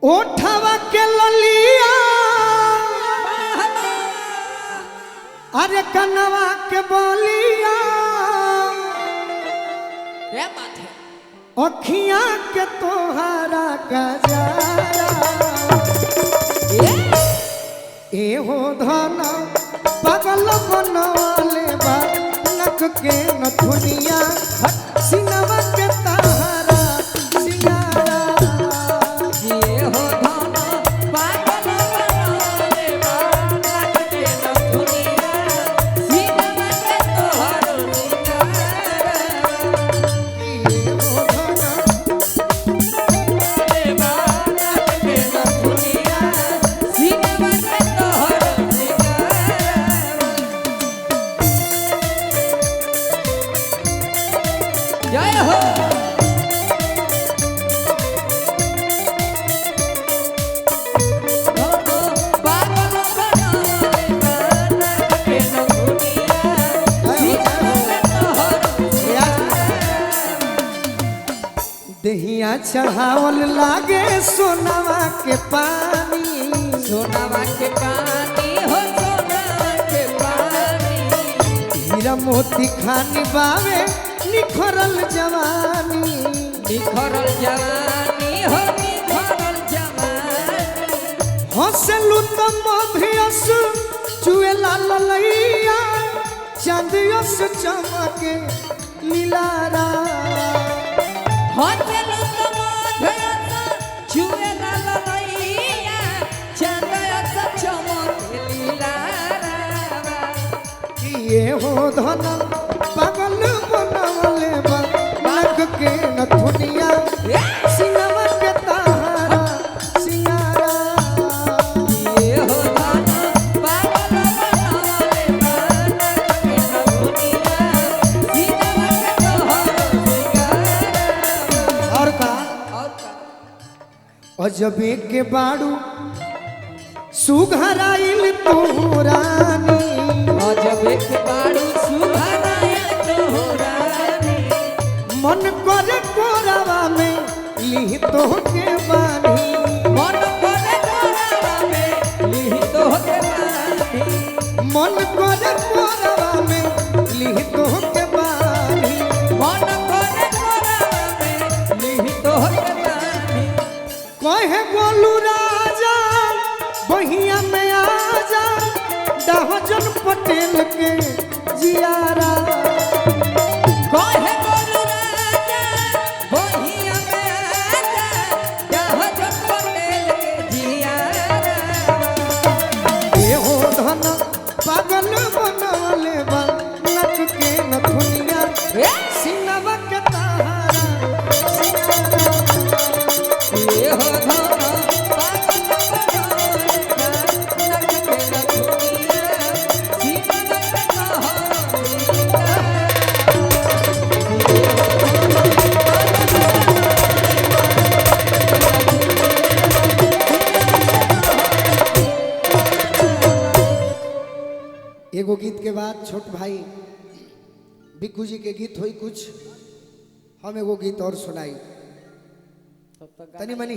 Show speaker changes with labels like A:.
A: ओठवा के ललिया अरे कनवा के बोलिया
B: क्या बात है।
A: अखियां के तोहरा गजारा ए हो धना पागल बनवाले बा नक के नथुनिया सिनवा के तारा सिंगारा
B: ये हो धना पागल बनवाले बा नक के नथुनिया सिनवा के तोहरो जय हो।
A: दहिया चढ़ावल लागे सोनावा के पानी
B: सोनावा के पानी हो सोनावा के पानी
A: हीरा मोती खानी बावे निखरल जवानी
B: निखरल जवानी हो निखरल जवानी
A: हंसलू तो मधियस चुएला ललैया चांदियस चमके लीलारा
B: हंसलू तो मधियस चुएला ललैया चांदियस चमके लीलारा
A: ये हो धना पागल बनवले बा नक के नथुनिया सिंगवा के तारा सिंगारा
B: ये हो धना पागल बनवले बा नक के नथुनिया सिनवा के तोहरो सिंगारा।
A: और का
B: और का
A: अजबे के बाड़ू सुघराइल तोरानी
B: अजब एक बारू सुभराया तोहरानी
A: मन करे कोरावा में ली तो के बानी
B: मन करे कोरावा में लिहि तो के बानी
A: मन करे कोरावा में ली तो के बानी
B: मन करे कोरावा में लिहि तो के बानी
A: कहे बोलू राजा बहिया में आजा दहजन पटेल के जियारा
B: कहे बोलू राजा बहिया में आजा दहजन पटेल के जियारा
A: ये हो धना पागल बनवले बा नक के नथुनिया सिनवा के तारा सिंगारा
B: ये हो धना पागल बनवले बा नक के नथुनिया सिनवा के तोहरो
A: एगो गीत के बाद छोट भाई बिक्कू जी के गीत होई कुछ हम एगो गीत और सुनाई तनी मनी